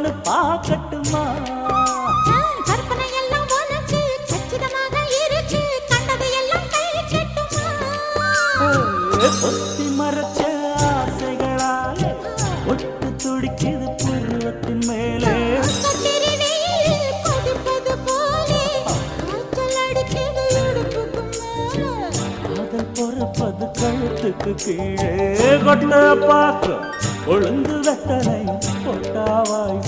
ஒண்ணு பார்க்கட்டுமா கற்பனை எல்லாம் உனக்கு சச்சிதமாக இருக்கு கண்டது எல்லாம் கை கட்டுமா பொத்தி மறைச்ச ஆசைகளாலே ஒட்டு துடிக்குது பருவத்தின் மேலே கொதிப்பது போலே காய்ச்சல் அடிக்குது இடுப்புக்கு மேலே காதல் பொறப்பது கழுத்துக்கு கீழே கொட்ட பார்க்க ஒழுங்கு வெத்தனை பொட்டாவாய்